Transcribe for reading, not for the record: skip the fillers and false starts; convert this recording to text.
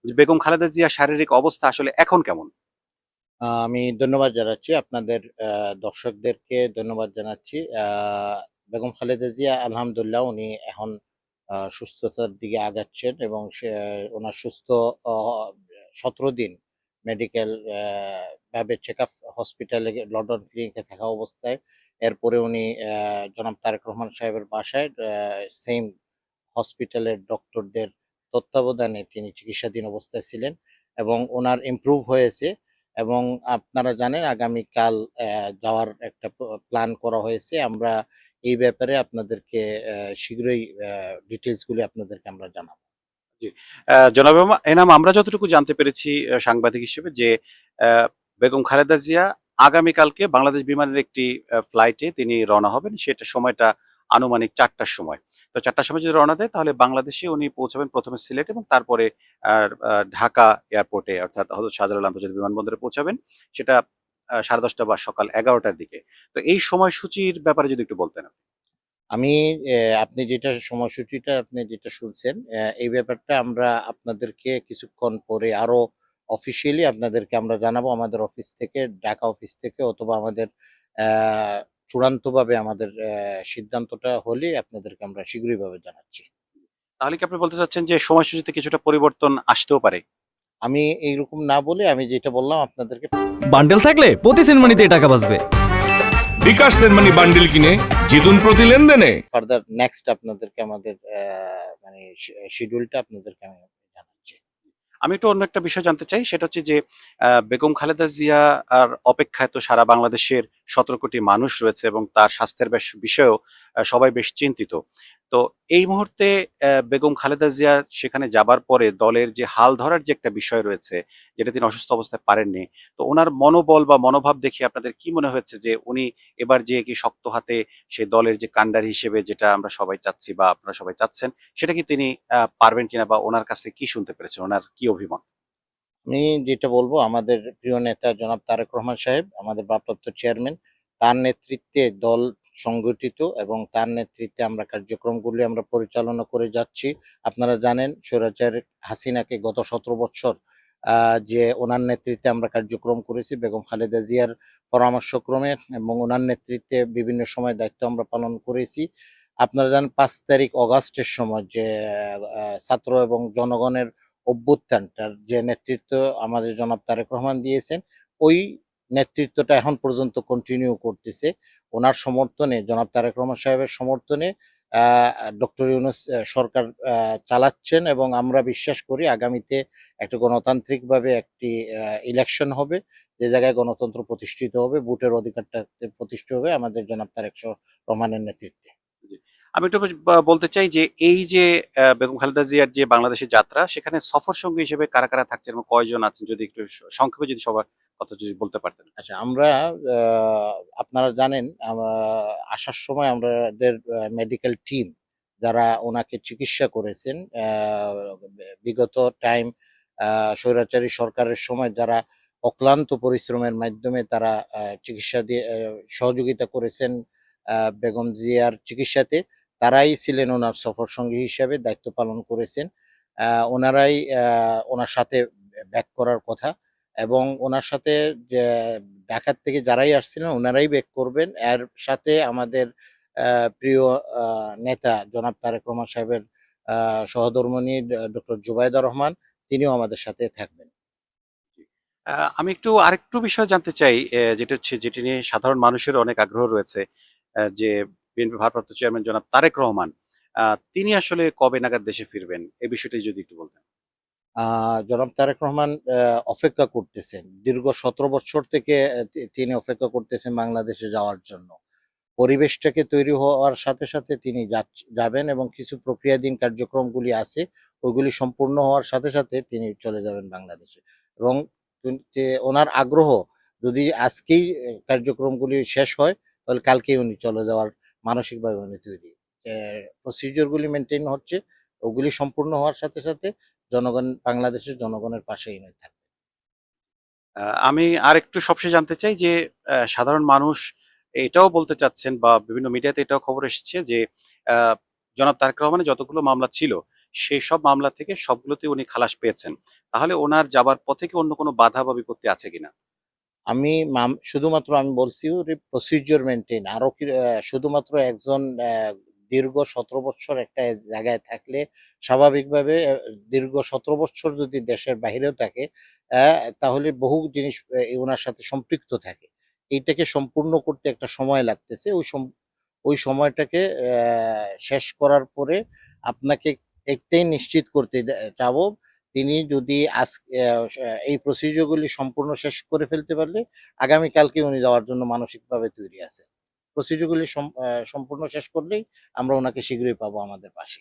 যে বেগম খালেদা জিয়ার শারীরিক অবস্থা আসলে এখন কেমন? আমি ধন্যবাদ জানাচ্ছি আপনাদের দর্শকদেরকে ধন্যবাদ জানাচ্ছি। বেগম খালেদা জিয়া আলহামদুলিল্লাহ উনি এখন সুস্থতার দিকে আগাচ্ছেন এবং উনার সুস্থ অ ১৭ দিন মেডিকেল ভাবে চেকআপ হসপিটালে লন্ডন ক্লিনিকে থাকা অবস্থায় এরপরে উনি জনাব তারেক রহমান সাহেবের বাসায় সেইম হসপিটালের ডক্টরদের তত্ত্বাবধানে তিনি চিকিৎসাধীন অবস্থায় ছিলেন এবং ওনার ইমপ্রুভ হয়েছে এবং আপনারা জানেন আগামীকাল যাওয়ার একটা প্ল্যান করা হয়েছে। আমরা এই ব্যাপারে আপনাদেরকে শীঘ্রই ডিটেইলস গুলি আপনাদেরকে আমরা জানাবো। জি। জনাব এনাম, আমরা যতটুকু জানতে পেরেছি সাংবাদিক হিসেবে যে বেগম খালেদা জিয়া আগামীকালকে বাংলাদেশ বিমানের একটি ফ্লাইটে তিনি রওনা হবেন। সেটা সময়টা আনুমানিক ৪টার সময়। তো ৪টার সময় যদি রওনা দেয় তাহলে বাংলাদেশে উনি পৌঁছাবেন প্রথমে সিলেট এবং তারপরে ঢাকা এয়ারপোর্টে অর্থাৎ হযরত শাহজালাল আন্তর্জাতিক বিমানবন্দরে পৌঁছাবেন। সেটা ১০:৩০ বা সকাল ১১টার দিকে। তো এই সময়সূচির ব্যাপারে যদি একটু বলতেন। আমি আপনি যেটা সময়সূচিটা আপনি যেটা শুনছেন, এই ব্যাপারটা আমরা আপনাদেরকে কিছুক্ষণ পরে আরো অফিসিয়ালি আপনাদেরকে আমরা জানাবো আমাদের অফিস থেকে, ঢাকা অফিস থেকে অথবা আমাদের অ্যা চূড়ান্তভাবে আমাদের সিদ্ধান্তটা হলে আপনাদেরকে আমরা শীঘ্রইভাবে জানাচ্ছি। তাহলে কি আপনি বলতে চাচ্ছেন যে সময়সূচিতে কিছুটা পরিবর্তন আসতেও পারে? আমি এইরকম না বলে আমি যেটা বললাম আপনাদেরকে বান্ডেল থাকলে প্রতি সেনমানিতে টাকা বাঁচবে। বিকাশ সেনমানি বান্ডিল কিনে জিতুন প্রতি লেনদেনে। ফার্দার নেক্সট আপনাদেরকে আমাদের মানে শিডিউলটা আপনাদেরকে আমি জানাচ্ছি। আমি একটু অন্য একটা বিষয় জানতে চাই। সেটা হচ্ছে যে বেগম খালেদা জিয়া আর অপেক্ষায় তো সারা বাংলাদেশের ১৭ কোটি মানুষ রয়েছে এবং তার স্বাস্থ্যের বিষয়েও সবাই বেশ চিন্তিত। তো এই মুহূর্তে বেগম খালেদা জিয়া সেখানে যাবার পরে দলের যে হাল ধরার যে একটা বিষয় রয়েছে, যেটা তিনি অসুস্থ অবস্থায় পারেননি। তো উনার মনোবল বা মনোভাব দেখে আপনাদের কি মনে হয়েছে যে উনি এবার যেয়ে কি শক্ত হাতে সেই দলের যে কান্ডারি হিসেবে যেটা আমরা সবাই চাচ্ছি বা আপনারা সবাই চাচ্ছেন, সেটা কি তিনি পারবেন কিনা বা উনার কাছ থেকে কি শুনতে পেরেছেন? উনার কি অভিমত? আমি যেটা বলবো আমাদের প্রিয় নেতা জনাব তারেক রহমান সাহেব আমাদের ভারপ্রাপ্ত চেয়ারম্যান তার নেতৃত্বে দল সংগঠিত এবং তার নেতৃত্বে আমরা কার্যক্রমগুলি আমরা পরিচালনা করে যাচ্ছি। আপনারা জানেন স্বৈরাচার হাসিনাকে গত ১৭ বছর যে ওনার নেতৃত্বে আমরা কার্যক্রম করেছি বেগম খালেদা জিয়ার পরামর্শক্রমে এবং ওনার নেতৃত্বে বিভিন্ন সময় দায়িত্ব আমরা পালন করেছি। আপনারা জানেন ৫ তারিখ অগাস্টের সময় যে ছাত্র এবং জনগণের অভ্যুত্থানটার যে নেতৃত্ব আমাদের জনাব তারেক রহমান দিয়েছেন, ওই নেতৃত্বটা এখন পর্যন্ত কন্টিনিউ করতেছে। ওনার সমর্থনে জনাব তারেক রহমান সাহেবের সমর্থনে আ ডক্টর ইউনূস সরকার চালাচ্ছেন এবং আমরা বিশ্বাস করি আগামীতে একটা গণতান্ত্রিকভাবে একটি ইলেকশন হবে। যে জায়গায় গণতন্ত্র প্রতিষ্ঠিত হবে, ভোটের অধিকারটা প্রতিষ্ঠিত হবে আমাদের জনাব তারেক রহমানের নেতৃত্বে। জি। আমি একটু বলতে চাই যে এই যে বেগম খালেদা জিয়ার যে বাংলাদেশের যাত্রা, সেখানে সফর সঙ্গী হিসেবে কারা, কারা থাকছেন এবং কয়জন আছেন? যদি একটু সংক্ষেপে যদি সবার কথা যদি বলতে পারতেন। আচ্ছা আমরা আ আপনারা জানেন আসার সময় আমাদের মেডিকেল টিম যারা উনাকে চিকিৎসা করেছেন বিগত টাইম আ স্বৈরাচারী সরকারের সময় যারা অক্লান্ত পরিশ্রমের মাধ্যমে তারা চিকিৎসা দিয়ে সহযোগিতা করেছেন বেগম জিয়ার চিকিৎসাতে। তারাই ছিলেন উনার সফরসঙ্গী হিসেবে দায়িত্ব পালন করেছেন। উনারাই উনার সাথে ব্যাক করার কথা। এবং উনার সাথে যে ঢাকার থেকে যারাই আসছিলেন উনারাই ব্যাক করবেন। এর সাথে আমাদের আ প্রিয় আ নেতা জনাব তারেক রহমান সাহেবের আ সহধর্মিণী ডক্টর জুবাইদা রহমান তিনিও আমাদের সাথে থাকবেন। আমি একটু আরেকটু বিষয় জানতে চাই, যেটা হচ্ছে যেটি নিয়ে সাধারণ মানুষের অনেক আগ্রহ রয়েছে। যে বিএনপির ভারপ্রাপ্ত চেয়ারম্যান জনাব তারেক রহমান, আ তিনি আসলে কবে নাগাদ দেশে ফিরবেন? এই বিষয়টি যদি একটু বলতেন। আ জনাব তারেক রহমান অপেক্ষা করতেছেন। দীর্ঘ ১৭ বছর থেকে তিনি অপেক্ষা করতেছেন বাংলাদেশে যাওয়ার জন্য। পরিবেশটাকে তৈরি হওয়ার সাথে, সাথে তিনি যাবেন এবং কিছু প্রক্রিয়াধীন কার্যক্রমগুলি আছে, ওইগুলি সম্পূর্ণ হওয়ার সাথে, সাথে তিনি চলে যাবেন বাংলাদেশে। এবং ওনার আগ্রহ যদি আজকেই কার্যক্রমগুলি শেষ হয়, তাহলে কালকেই উনি চলে যাওয়ার মানসিকভাবে উনি তৈরি। যে প্রসিডিউর গুলি মেইনটেইন হচ্ছে, ওগুলি সম্পূর্ণ হওয়ার সাথে, সাথে বাংলাদেশের জনগণের পাশেই উনি থাকবেন। আমি আরেকটু সবশেষে জানতে চাই যে সাধারণ মানুষ এটাও বলতে চাচ্ছেন বা বিভিন্ন মিডিয়াতে এটাও খবর এসেছে যে আ জনাব তারেক রহমানের যতগুলো মামলা ছিল সেই সব মামলা থেকে সবগুলোতে উনি খালাস পেয়েছেন। তাহলে ওনার যাবার পথে কি অন্য কোনো বাধা বা বিপত্তি আছে কিনা? আমি শুধুমাত্র আমি বলছি প্রসিডিওর মেনটেন আরো শুধুমাত্র একজন দীর্ঘ ১৭ বৎসর একটা জায়গায় থাকলে স্বাভাবিকভাবে দীর্ঘ ১৭ বৎসর যদি দেশের বাহিরেও থাকে তাহলে বহু জিনিস ওনার সাথে সম্পৃক্ত থাকে। এইটাকে সম্পূর্ণ করতে একটা সময় লাগতেছে। ওই সময়টাকে শেষ করার পরে আপনাকে একটাই নিশ্চিত করতে চাবো, তিনি যদি এই প্রসিডিওর গুলি সম্পূর্ণ শেষ করে ফেলতে পারলে আগামীকালকে উনি যাওয়ার জন্য মানসিকভাবে তৈরি আছেন। প্রসিডিওর গুলি সম্পূর্ণ শেষ করলেই আমরা ওনাকে শীঘ্রই পাবো আমাদের পাশে।